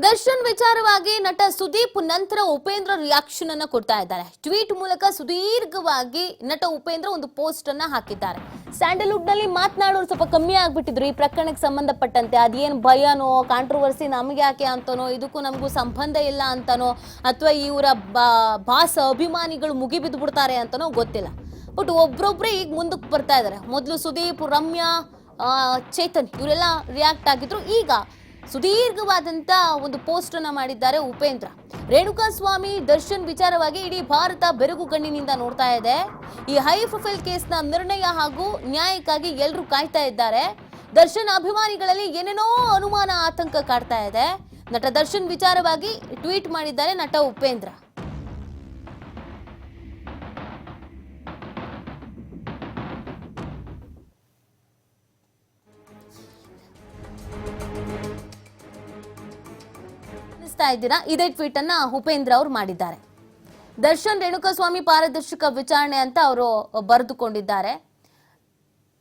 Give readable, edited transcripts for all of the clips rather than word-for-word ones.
ದರ್ಶನ್ ವಿಚಾರವಾಗಿ ನಟ ಸುದೀಪ್ ನಂತರ ಉಪೇಂದ್ರ ರಿಯಾಕ್ಷನ್ ಅನ್ನ ಕೊಡ್ತಾ ಇದ್ದಾರೆ. ಟ್ವೀಟ್ ಮೂಲಕ ಸುದೀರ್ಘವಾಗಿ ನಟ ಉಪೇಂದ್ರ ಒಂದು ಪೋಸ್ಟ್ ಅನ್ನ ಹಾಕಿದ್ದಾರೆ. ಸ್ಯಾಂಡಲ್ವುಡ್ ನಲ್ಲಿ ಮಾತನಾಡೋರು ಸ್ವಲ್ಪ ಕಮ್ಮಿ ಆಗ್ಬಿಟ್ಟಿದ್ರು ಈ ಪ್ರಕರಣಕ್ಕೆ ಸಂಬಂಧಪಟ್ಟಂತೆ. ಅದೇನು ಭಯನೋ ಕಾಂಟ್ರವರ್ಸಿ ನಮ್ಗೆ ಯಾಕೆ ಅಂತನೋ, ಇದಕ್ಕೂ ನಮಗೂ ಸಂಬಂಧ ಇಲ್ಲ ಅಂತನೋ, ಅಥವಾ ಇವರ ಬಾಸ್ ಅಭಿಮಾನಿಗಳು ಮುಗಿಬಿದ್ದು ಬಿಡ್ತಾರೆ ಅಂತನೋ ಗೊತ್ತಿಲ್ಲ. ಬಟ್ ಒಬ್ರೊಬ್ರೆ ಈಗ ಮುಂದಕ್ಕೆ ಬರ್ತಾ ಇದ್ದಾರೆ. ಮೊದಲು ಸುದೀಪ್, ರಮ್ಯಾ, ಚೇತನ್ ಇವರೆಲ್ಲ ರಿಯಾಕ್ಟ್ ಆಗಿದ್ರು. ಈಗ ಸುದೀರ್ಘವಾದಂತ ಒಂದು ಪೋಸ್ಟ್ ಅನ್ನ ಮಾಡಿದ್ದಾರೆ ಉಪೇಂದ್ರ. ರೇಣುಕಾಸ್ವಾಮಿ ದರ್ಶನ್ ವಿಚಾರವಾಗಿ ಇಡೀ ಭಾರತ ಬೆರಗು ಕಣ್ಣಿನಿಂದ ನೋಡ್ತಾ ಇದೆ. ಈ ಹೈ ಪ್ರೊಫೈಲ್ ಕೇಸ್ನ ನಿರ್ಣಯ ಹಾಗೂ ನ್ಯಾಯಕ್ಕಾಗಿ ಎಲ್ಲರೂ ಕಾಯ್ತಾ ಇದ್ದಾರೆ. ದರ್ಶನ್ ಅಭಿಮಾನಿಗಳಲ್ಲಿ ಏನೇನೋ ಅನುಮಾನ, ಆತಂಕ ಕಾಡ್ತಾ ಇದೆ. ನಟ ದರ್ಶನ್ ವಿಚಾರವಾಗಿ ಟ್ವೀಟ್ ಮಾಡಿದ್ದಾರೆ ನಟ ಉಪೇಂದ್ರ. ಇದ್ದೀರಾ, ಇದೇ ಟ್ವೀಟ್ ಅನ್ನ ಉಪೇಂದ್ರ ಅವರು ಮಾಡಿದ್ದಾರೆ. ದರ್ಶನ್ ರೇಣುಕಾಸ್ವಾಮಿ ಪಾರದರ್ಶಕ ವಿಚಾರಣೆ ಅಂತ ಅವರು ಬರೆದುಕೊಂಡಿದ್ದಾರೆ.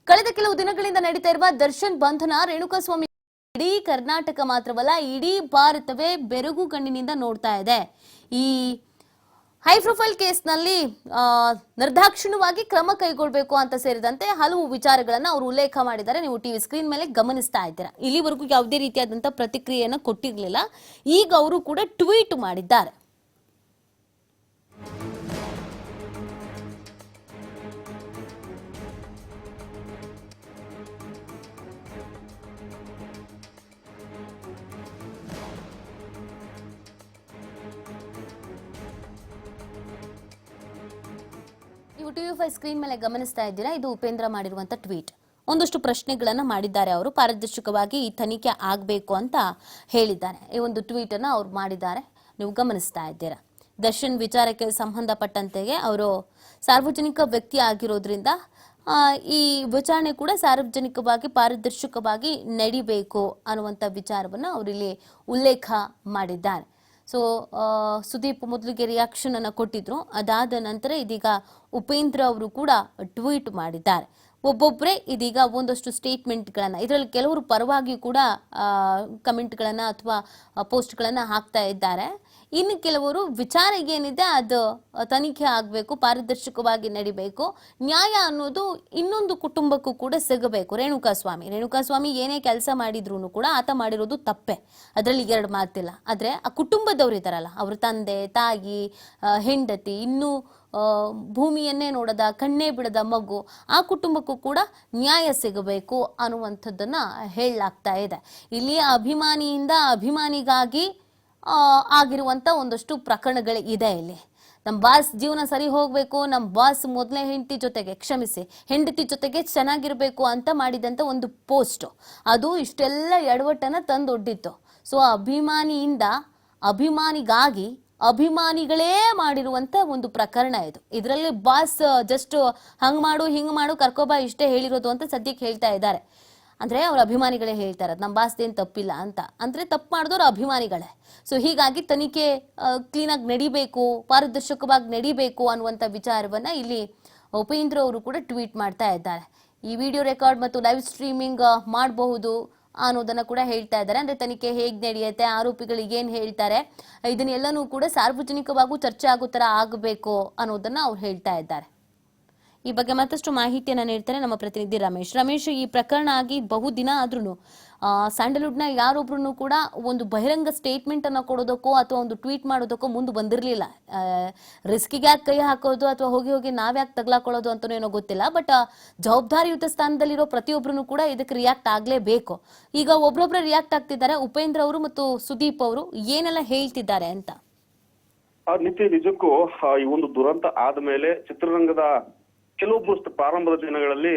ಕಳೆದ ಕೆಲವು ದಿನಗಳಿಂದ ನಡೀತಾ ಇರುವ ದರ್ಶನ್ ಬಂಧನ ರೇಣುಕಾಸ್ವಾಮಿ ಇಡೀ ಕರ್ನಾಟಕ ಮಾತ್ರವಲ್ಲ, ಇಡೀ ಭಾರತವೇ ಬೆರಗು ಕಣ್ಣಿನಿಂದ ನೋಡ್ತಾ ಇದೆ. ಈ ಹೈ ಪ್ರೊಫೈಲ್ ಕೇಸ್ನಲ್ಲಿ ನಿರ್ದಾಕ್ಷಿಣ್ಯವಾಗಿ ಕ್ರಮ ಕೈಗೊಳ್ಳಬೇಕು ಅಂತ ಸೇರಿದಂತೆ ಹಲವು ವಿಚಾರಗಳನ್ನ ಅವರು ಉಲ್ಲೇಖ ಮಾಡಿದ್ದಾರೆ. ನೀವು ಟಿವಿ ಸ್ಕ್ರೀನ್ ಮೇಲೆ ಗಮನಿಸ್ತಾ ಇದ್ದೀರಾ. ಇಲ್ಲಿವರೆಗೂ ಯಾವುದೇ ರೀತಿಯಾದಂತಹ ಪ್ರತಿಕ್ರಿಯೆಯನ್ನು ಕೊಟ್ಟಿರಲಿಲ್ಲ. ಈಗ ಅವರು ಕೂಡ ಟ್ವೀಟ್ ಮಾಡಿದ್ದಾರೆ. ನೀವು ಟಿವಿ5 ಸ್ಕ್ರೀನ್ ಮೇಲೆ ಗಮನಿಸ್ತಾ ಇದ್ದೀರಾ. ಇದು ಉಪೇಂದ್ರ ಮಾಡಿರುವಂತ ಟ್ವೀಟ್. ಒಂದಷ್ಟು ಪ್ರಶ್ನೆಗಳನ್ನ ಮಾಡಿದ್ದಾರೆ ಅವರು. ಪಾರದರ್ಶಕವಾಗಿ ಈ ತನಿಖೆ ಆಗಬೇಕು ಅಂತ ಹೇಳಿದ್ದಾರೆ. ಈ ಒಂದು ಟ್ವೀಟ್ ಅನ್ನ ಅವ್ರು ಮಾಡಿದ್ದಾರೆ, ನೀವು ಗಮನಿಸ್ತಾ ಇದ್ದೀರಾ. ದರ್ಶನ್ ವಿಚಾರಕ್ಕೆ ಸಂಬಂಧಪಟ್ಟಂತೆಗೆ ಅವರು ಸಾರ್ವಜನಿಕ ವ್ಯಕ್ತಿ ಆಗಿರೋದ್ರಿಂದ ಈ ವಿಚಾರಣೆ ಕೂಡ ಸಾರ್ವಜನಿಕವಾಗಿ ಪಾರದರ್ಶಕವಾಗಿ ನಡಿಬೇಕು ಅನ್ನುವಂಥ ವಿಚಾರವನ್ನು ಅವರಿಲ್ಲಿ ಉಲ್ಲೇಖ ಮಾಡಿದ್ದಾರೆ. ಸೊ ಸುದೀಪ್ ಮೊದಲಿಗೆ ರಿಯಾಕ್ಷನ್ ಅನ್ನು ಕೊಟ್ಟಿದ್ರು. ಅದಾದ ನಂತರ ಇದೀಗ ಉಪೇಂದ್ರ ಅವರು ಕೂಡ ಟ್ವೀಟ್ ಮಾಡಿದ್ದಾರೆ. ಒಬ್ಬೊಬ್ಬರೇ ಇದೀಗ ಒಂದಷ್ಟು ಸ್ಟೇಟ್ಮೆಂಟ್ಗಳನ್ನು, ಇದರಲ್ಲಿ ಕೆಲವರು ಪರವಾಗಿ ಕೂಡ ಕಮೆಂಟ್ಗಳನ್ನು ಅಥವಾ ಪೋಸ್ಟ್ಗಳನ್ನು ಹಾಕ್ತಾ ಇದ್ದಾರೆ. ಇನ್ನು ಕೆಲವರು ವಿಚಾರ ಏನಿದೆ ಅದು ತನಿಖೆ ಆಗಬೇಕು, ಪಾರದರ್ಶಕವಾಗಿ ನಡಿಬೇಕು, ನ್ಯಾಯ ಅನ್ನೋದು ಇನ್ನೊಂದು ಕುಟುಂಬಕ್ಕೂ ಕೂಡ ಸಿಗಬೇಕು. ರೇಣುಕಾಸ್ವಾಮಿ ಏನೇ ಕೆಲಸ ಮಾಡಿದ್ರು ಕೂಡ ಆತ ಮಾಡಿರೋದು ತಪ್ಪೆ, ಅದರಲ್ಲಿ ಎರಡು ಮಾತಿಲ್ಲ. ಆದರೆ ಆ ಕುಟುಂಬದವ್ರು ಇದ್ದಾರಲ್ಲ, ಅವ್ರ ತಂದೆ ತಾಯಿ, ಹೆಂಡತಿ, ಇನ್ನೂ ಭೂಮಿಯನ್ನೇ ನೋಡದ ಕಣ್ಣೇ ಬಿಡದ ಮಗು, ಆ ಕುಟುಂಬಕ್ಕೂ ಕೂಡ ನ್ಯಾಯ ಸಿಗಬೇಕು ಅನ್ನುವಂಥದ್ದನ್ನ ಹೇಳಲಾಗ್ತಾ ಇದೆ. ಇಲ್ಲಿ ಅಭಿಮಾನಿಯಿಂದ ಅಭಿಮಾನಿಗಾಗಿ ಆಗಿರುವಂತ ಒಂದಷ್ಟು ಪ್ರಕರಣಗಳು ಇದೆ. ಇಲ್ಲಿ ನಮ್ಮ ಬಾಸ್ ಜೀವನ ಸರಿ ಹೋಗ್ಬೇಕು, ನಮ್ಮ ಬಾಸ್ ಮೊದಲನೇ ಹೆಂಡತಿ ಜೊತೆಗೆ ಚೆನ್ನಾಗಿರ್ಬೇಕು ಅಂತ ಮಾಡಿದಂತ ಒಂದು ಪೋಸ್ಟ್, ಅದು ಇಷ್ಟೆಲ್ಲ ಎಡವಟ್ಟನ್ನ ತಂದೊಡ್ಡಿತ್ತು. ಸೊ ಅಭಿಮಾನಿಯಿಂದ ಅಭಿಮಾನಿಗಾಗಿ ಅಭಿಮಾನಿಗಳೇ ಮಾಡಿರುವಂತ ಒಂದು ಪ್ರಕರಣ ಇದು. ಇದರಲ್ಲಿ ಬಾಸ್ ಜಸ್ಟ್ ಹಂಗ್ ಮಾಡು ಹಿಂಗ್ ಮಾಡು ಕರ್ಕೋಬಾ ಇಷ್ಟೇ ಹೇಳಿರೋದು ಅಂತ ಸದ್ಯಕ್ಕೆ ಹೇಳ್ತಾ ಇದ್ದಾರೆ. ಅಂದ್ರೆ ಅವ್ರ ಅಭಿಮಾನಿಗಳೇ ಹೇಳ್ತಾರೆ ನಮ್ಮ ಬಾಸ್ ಏನ್ ತಪ್ಪಿಲ್ಲ ಅಂತ. ಅಂದ್ರೆ ತಪ್ಪು ಮಾಡಿದವ್ರು ಅಭಿಮಾನಿಗಳೇ. ಸೊ ಹೀಗಾಗಿ ತನಿಖೆ ಕ್ಲೀನಾಗಿ ನಡಿಬೇಕು, ಪಾರದರ್ಶಕವಾಗಿ ನಡಿಬೇಕು ಅನ್ನುವಂಥ ವಿಚಾರವನ್ನ ಇಲ್ಲಿ ಉಪೇಂದ್ರ ಅವರು ಕೂಡ ಟ್ವೀಟ್ ಮಾಡ್ತಾ ಇದ್ದಾರೆ. ಈ ವಿಡಿಯೋ ರೆಕಾರ್ಡ್ ಮತ್ತು ಲೈವ್ ಸ್ಟ್ರೀಮಿಂಗ್ ಮಾಡಬಹುದು ಅನ್ನೋದನ್ನ ಕೂಡ ಹೇಳ್ತಾ ಇದ್ದಾರೆ. ಅಂದ್ರೆ ತನಿಖೆ ಹೇಗೆ ನಡೆಯುತ್ತೆ, ಆರೋಪಿಗಳಿಗೆ ಏನ್ ಹೇಳ್ತಾರೆ, ಇದನ್ನೆಲ್ಲನೂ ಕೂಡ ಸಾರ್ವಜನಿಕವಾಗೂ ಚರ್ಚೆ ಆಗೋ ತರ ಆಗಬೇಕು ಅನ್ನೋದನ್ನ ಅವ್ರು ಹೇಳ್ತಾ ಇದ್ದಾರೆ. ಈ ಬಗ್ಗೆ ಮತ್ತಷ್ಟು ಮಾಹಿತಿಯನ್ನ ನೀಡ್ತಾರೆ ನಮ್ಮ ಪ್ರತಿನಿಧಿ ರಮೇಶ್. ಈ ಪ್ರಕರಣ ಆಗಿ ಬಹುದಿನ ಆದ್ರೂ ಸ್ಯಾಂಡಲ್ವುಡ್ ನ ಯಾರೊಬ್ರು ಕೂಡ ಒಂದು ಬಹಿರಂಗ ಸ್ಟೇಟ್ಮೆಂಟ್ ಅನ್ನ ಕೊಡೋದಕ್ಕೋ ಅಥವಾ ಒಂದು ಟ್ವೀಟ್ ಮಾಡೋದಕ್ಕೋ ಮುಂದೆ ಬಂದಿರಲಿಲ್ಲ. ರಿಸ್ಕಿಗೆ ಯಾಕೆ ಕೈ ಹಾಕೋದು ಅಥವಾ ಹೋಗಿ ನಾವ್ಯಾಕೆ ತಗ್ಲಾಕೊಳ್ಳೋದು ಅಂತನೋ ಏನೋ ಗೊತ್ತಿಲ್ಲ. ಬಟ್ ಜವಾಬ್ದಾರಿಯುತ ಸ್ಥಾನದಲ್ಲಿರೋ ಪ್ರತಿಯೊಬ್ಬರು ಕೂಡ ಇದಕ್ಕೆ ರಿಯಾಕ್ಟ್ ಆಗ್ಲೇಬೇಕು. ಈಗ ಒಬ್ರೊಬ್ರು ರಿಯಾಕ್ಟ್ ಆಗ್ತಿದ್ದಾರೆ. ಉಪೇಂದ್ರ ಅವರು ಮತ್ತು ಸುದೀಪ್ ಅವರು ಏನೆಲ್ಲ ಹೇಳ್ತಿದ್ದಾರೆ ಅಂತ. ನಿಜಕ್ಕೂ ಈ ಒಂದು ದುರಂತ ಆದ್ಮೇಲೆ ಚಿತ್ರರಂಗದ ಕೆಲವೊಬ್ರು ಪ್ರಾರಂಭದ ದಿನಗಳಲ್ಲಿ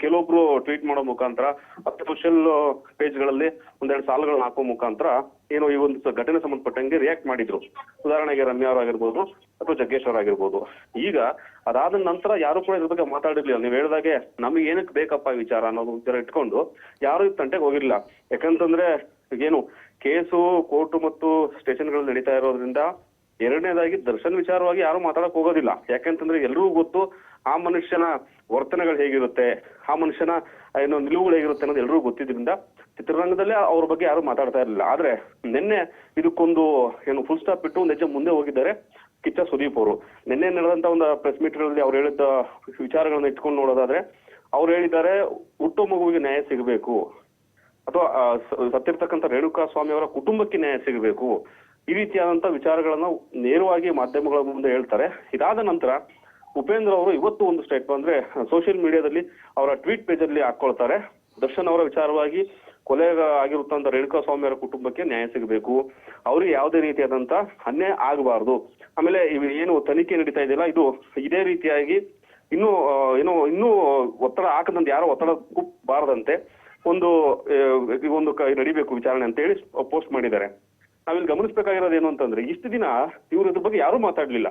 ಕೆಲವೊಬ್ರು ಟ್ವೀಟ್ ಮಾಡೋ ಮುಖಾಂತರ ಅಥವಾ ಸೋಷಿಯಲ್ ಪೇಜ್ಗಳಲ್ಲಿ ಒಂದೆರಡು ಸಾಲುಗಳನ್ನ ಹಾಕೋ ಮುಖಾಂತರ ಏನೋ ಈ ಒಂದು ಘಟನೆ ಸಂಬಂಧಪಟ್ಟಂಗೆ ರಿಯಾಕ್ಟ್ ಮಾಡಿದ್ರು. ಉದಾಹರಣೆಗೆ ರಮ್ಯಾ ಅವರಾಗಿರ್ಬೋದು ಅಥವಾ ಜಗ್ಗೇಶ್ ಅವರಾಗಿರ್ಬೋದು. ಈಗ ಅದಾದ ನಂತರ ಯಾರು ಕೂಡ ಇದ್ರ ಬಗ್ಗೆ ಮಾತಾಡಿರ್ಲಿಲ್ಲ. ನೀವು ಹೇಳಿದಾಗೆ ನಮಗೆ ಏನಕ್ಕೆ ಬೇಕಪ್ಪ ವಿಚಾರ ಅನ್ನೋದು ವಿಚಾರ ಇಟ್ಕೊಂಡು ಯಾರು ಈ ತಂಟೆಗೆ ಹೋಗಿರ್ಲಿಲ್ಲ. ಯಾಕಂತಂದ್ರೆ ಏನು ಕೇಸು ಕೋರ್ಟು ಮತ್ತು ಸ್ಟೇಷನ್ಗಳು ನಡೀತಾ ಇರೋದ್ರಿಂದ. ಎರಡನೇದಾಗಿ ದರ್ಶನ್ ವಿಚಾರವಾಗಿ ಯಾರು ಮಾತಾಡಕ್ ಹೋಗೋದಿಲ್ಲ. ಯಾಕಂತಂದ್ರೆ ಎಲ್ರಿಗೂ ಗೊತ್ತು ಆ ಮನುಷ್ಯನ ವರ್ತನೆಗಳು ಹೇಗಿರುತ್ತೆ, ಆ ಮನುಷ್ಯನ ಏನೋ ನಿಲುವುಗಳು ಹೇಗಿರುತ್ತೆ ಅನ್ನೋದು ಎಲ್ರಿಗೂ ಗೊತ್ತಿದ್ರಿಂದ ಚಿತ್ರರಂಗದಲ್ಲೇ ಅವ್ರ ಬಗ್ಗೆ ಯಾರು ಮಾತಾಡ್ತಾ ಇರಲಿಲ್ಲ. ಆದ್ರೆ ನಿನ್ನೆ ಇದಕ್ಕೊಂದು ಏನು ಫುಲ್ ಸ್ಟಾಪ್ ಇಟ್ಟು ಒಂದು ಹೆಜ್ಜೆ ಮುಂದೆ ಹೋಗಿದ್ದಾರೆ ಕಿಚ್ಚ ಸುದೀಪ್ ಅವರು. ನಿನ್ನೆ ನಡೆದಂತ ಒಂದು ಪ್ರೆಸ್ ಮೀಟ್ ಗಳಲ್ಲಿ ಅವ್ರು ಹೇಳಿದ ವಿಚಾರಗಳನ್ನ ಇಟ್ಕೊಂಡು ನೋಡೋದಾದ್ರೆ ಅವ್ರು ಹೇಳಿದ್ದಾರೆ ಹುಟ್ಟೋ ಮಗುವಿಗೆ ನ್ಯಾಯ ಸಿಗಬೇಕು ಅಥವಾ ಸತ್ತಿರ್ತಕ್ಕಂಥ ರೇಣುಕಾ ಸ್ವಾಮಿ ಅವರ ಕುಟುಂಬಕ್ಕೆ ನ್ಯಾಯ ಸಿಗಬೇಕು, ಈ ರೀತಿಯಾದಂತ ವಿಚಾರಗಳನ್ನ ನೇರವಾಗಿ ಮಾಧ್ಯಮಗಳ ಮುಂದೆ ಹೇಳ್ತಾರೆ. ಇದಾದ ನಂತರ ಉಪೇಂದ್ರ ಅವರು ಇವತ್ತು ಒಂದು ಸ್ಟೇಟ್ಮೆಂಟ್ ಅಂದ್ರೆ ಸೋಷಿಯಲ್ ಮೀಡಿಯಾದಲ್ಲಿ ಅವರ ಟ್ವೀಟ್ ಪೇಜ್ ಅಲ್ಲಿ ಹಾಕೊಳ್ತಾರೆ, ದರ್ಶನ್ ಅವರ ವಿಚಾರವಾಗಿ ಕೊಲೆ ಆಗಿರುತ್ತಂತ ರೇಣುಕಾ ಸ್ವಾಮಿ ಅವರ ಕುಟುಂಬಕ್ಕೆ ನ್ಯಾಯ ಸಿಗಬೇಕು, ಅವ್ರಿಗೆ ಯಾವುದೇ ರೀತಿಯಾದಂತ ಅನ್ಯಾಯ ಆಗಬಾರ್ದು. ಆಮೇಲೆ ಏನು ತನಿಖೆ ನಡೀತಾ ಇದೆಯಲ್ಲ ಇದು ಇದೇ ರೀತಿಯಾಗಿ ಇನ್ನೂ ಒತ್ತಡ ಹಾಕದಂತೆ, ಯಾರೋ ಒತ್ತಡ ಬಾರದಂತೆ ಒಂದು ನಡಿಬೇಕು ವಿಚಾರಣೆ ಅಂತ ಹೇಳಿ ಪೋಸ್ಟ್ ಮಾಡಿದ್ದಾರೆ. ನಾವಿಲ್ಲಿ ಗಮನಿಸಬೇಕಾಗಿರೋದು ಏನು ಅಂತಂದ್ರೆ ಇಷ್ಟು ದಿನ ಇವ್ರ ಇದ್ರ ಬಗ್ಗೆ ಯಾರು ಮಾತಾಡ್ಲಿಲ್ಲ.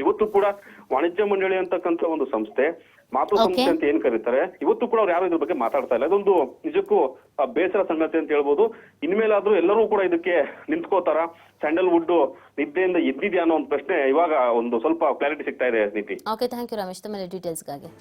ಇವತ್ತು ಕೂಡ ವಾಣಿಜ್ಯ ಮಂಡಳಿ ಅಂತಕ್ಕಂಥ ಒಂದು ಸಂಸ್ಥೆ, ಮಾತೃ ಸಂಸ್ಥೆ ಅಂತ ಏನ್ ಕರೀತಾರೆ, ಇವತ್ತು ಕೂಡ ಅವ್ರು ಯಾರು ಇದ್ರ ಬಗ್ಗೆ ಮಾತಾಡ್ತಾ ಇಲ್ಲ. ಅದೊಂದು ನಿಜಕ್ಕೂ ಬೇಸರ ಸಂಗತಿ ಅಂತ ಹೇಳ್ಬೋದು. ಇನ್ಮೇಲಾದ್ರೂ ಎಲ್ಲರೂ ಕೂಡ ಇದಕ್ಕೆ ನಿಂತ್ಕೋತಾರ, ಸ್ಯಾಂಡಲ್ವುಡ್ ನಿದ್ದೆಯಿಂದ ಎದ್ದಿದ್ಯಾ ಅನ್ನೋ ಒಂದು ಪ್ರಶ್ನೆ ಇವಾಗ ಒಂದು ಸ್ವಲ್ಪ ಕ್ಲಾರಿಟಿ ಸಿಗ್ತಾ ಇದೆ ನೀತಿ. ಓಕೆ, ಥ್ಯಾಂಕ್ ಯು ರಮೇಶ್ ತಮ್ಮ ಡೀಟೇಲ್ಸ್ಗಾಗಿ.